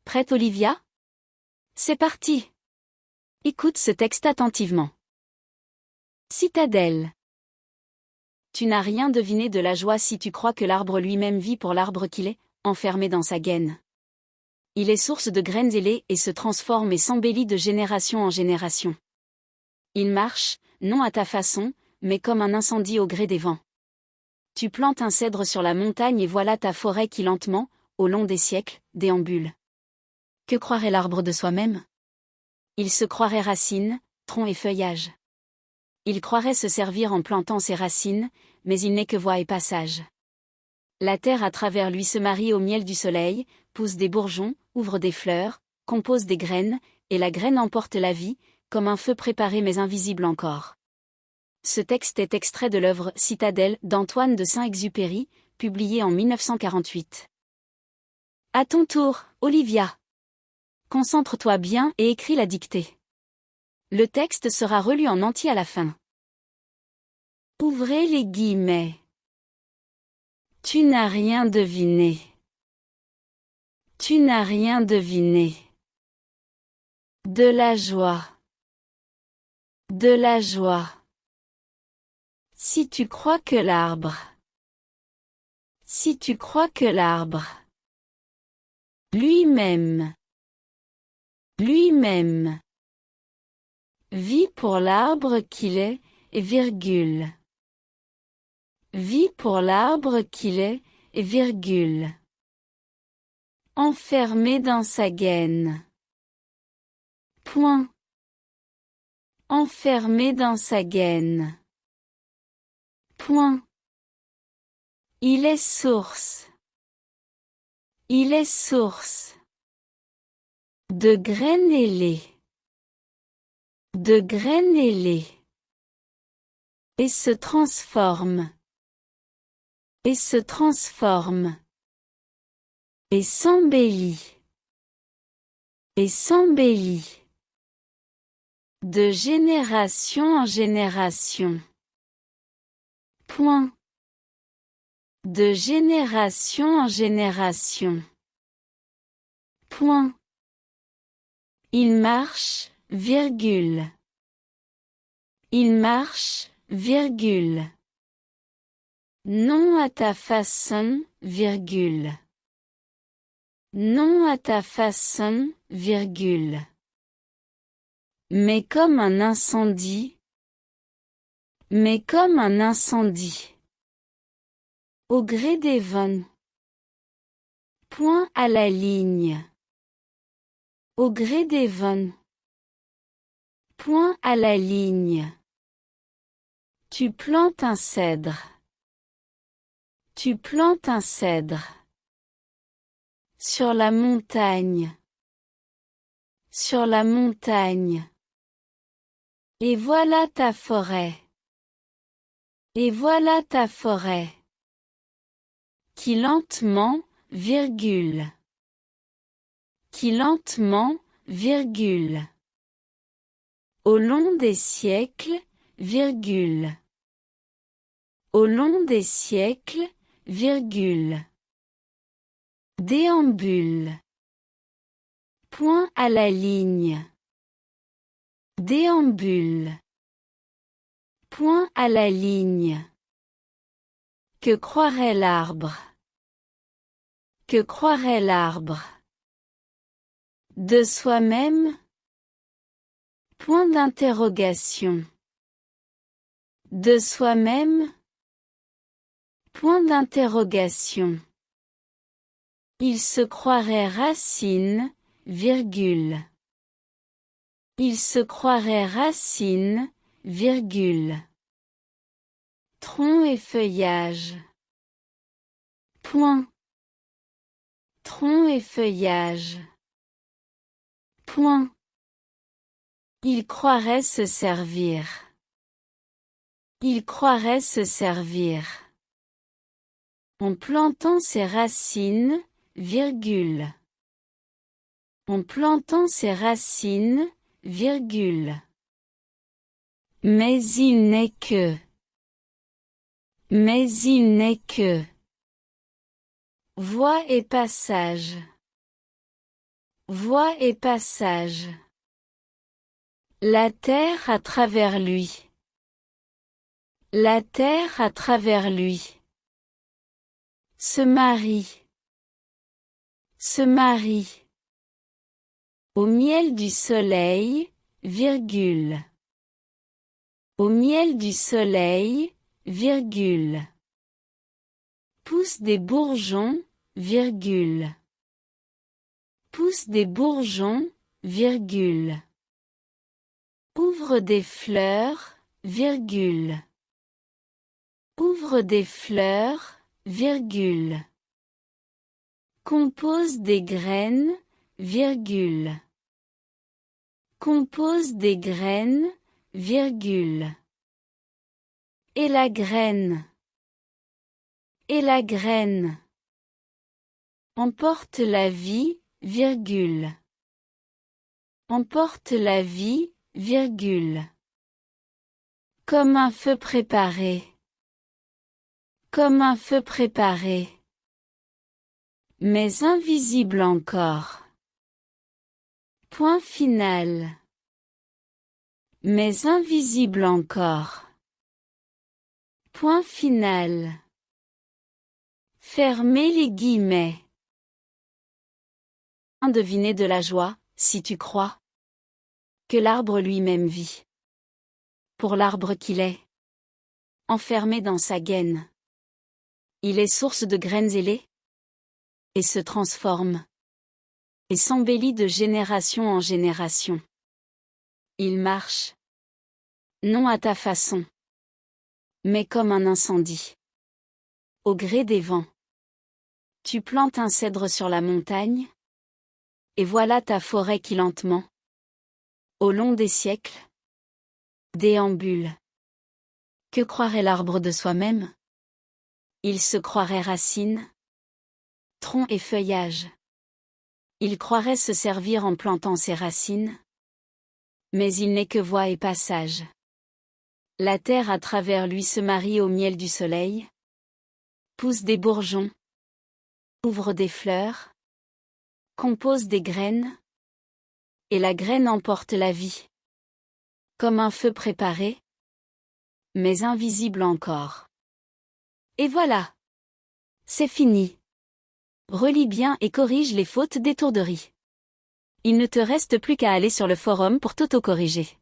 Prête, Olivia? C'est parti! Écoute ce texte attentivement. Citadelle. Tu n'as rien deviné de la joie si tu crois que l'arbre lui-même vit pour l'arbre qu'il est, enfermé dans sa gaine. Il est source de graines ailées et se transforme et s'embellit de génération en génération. Il marche, non à ta façon, mais comme un incendie au gré des vents. Tu plantes un cèdre sur la montagne et voilà ta forêt qui lentement, au long des siècles, déambule. Que croirait l'arbre de soi-même? Il se croirait racines, tronc et feuillage. Il croirait se servir en plantant ses racines, mais il n'est que voie et passage. La terre à travers lui se marie au miel du soleil, pousse des bourgeons, ouvre des fleurs, compose des graines, et la graine emporte la vie, comme un feu préparé mais invisible encore. Ce texte est extrait de l'œuvre Citadelle d'Antoine de Saint-Exupéry, publié en 1948. À ton tour, Olivia. Concentre-toi bien et écris la dictée. Le texte sera relu en entier à la fin. Ouvrez les guillemets. Tu n'as rien deviné. Tu n'as rien deviné. De la joie. De la joie. Si tu crois que l'arbre. Si tu crois que l'arbre. Lui-même. Lui-même. Vit pour l'arbre qu'il est, virgule. Vit pour l'arbre qu'il est, virgule. Enfermé dans sa gaine. Point. Enfermé dans sa gaine. Point. Il est source. Il est source. De graines ailées. De graines ailées. Et se transforme. Et se transforme. Et s'embellit. Et s'embellit. De génération en génération. Point. De génération en génération. Point. Il marche, virgule. Il marche, virgule. Non à ta façon, virgule. Non à ta façon, virgule. Mais comme un incendie. Mais comme un incendie. Au gré des vents. Point à la ligne. Au gré des vents. Point à la ligne. Tu plantes un cèdre. Tu plantes un cèdre. Sur la montagne. Sur la montagne. Et voilà ta forêt. Et voilà ta forêt. Qui lentement, virgule. Qui lentement, virgule. Au long des siècles, virgule. Au long des siècles, virgule. Déambule. Point à la ligne. Déambule. Point à la ligne. Que croirait l'arbre? Que croirait l'arbre? De soi-même? Point d'interrogation. De soi-même? Point d'interrogation. Il se croirait racine, virgule. Il se croirait racine, virgule. Tronc et feuillage. Point. Tronc et feuillage. Point. Il croirait se servir. Il croirait se servir. En plantant ses racines, virgule. En plantant ses racines, virgule. Mais il n'est que. Mais il n'est que. Voie et passage. Voie et passage. La terre à travers lui. La terre à travers lui. Se marie. Se marie. Au miel du soleil, virgule. Au miel du soleil, virgule. Pousse des bourgeons, virgule. Pousse des bourgeons, virgule. Ouvre des fleurs, virgule. Ouvre des fleurs, virgule. Compose des graines, virgule. Compose des graines, virgule. Et la graine. Et la graine. Emporte la vie, virgule. Emporte la vie, virgule. Comme un feu préparé. Comme un feu préparé. Mais invisible encore. Point final. Mais invisible encore. Point final. Fermez les guillemets. Deviner de la joie, si tu crois que l'arbre lui-même vit. Pour l'arbre qu'il est, enfermé dans sa gaine. Il est source de graines ailées, et se transforme, et s'embellit de génération en génération. Il marche, non à ta façon, mais comme un incendie. Au gré des vents. Tu plantes un cèdre sur la montagne, et voilà ta forêt qui lentement, au long des siècles, déambule. Que croirait l'arbre de soi-même? Il se croirait racine, tronc et feuillage. Il croirait se servir en plantant ses racines. Mais il n'est que voie et passage. La terre à travers lui se marie au miel du soleil, pousse des bourgeons, ouvre des fleurs, compose des graines, et la graine emporte la vie. Comme un feu préparé, mais invisible encore. Et voilà. C'est fini. Relis bien et corrige les fautes d'étourderie. Il ne te reste plus qu'à aller sur le forum pour t'auto-corriger.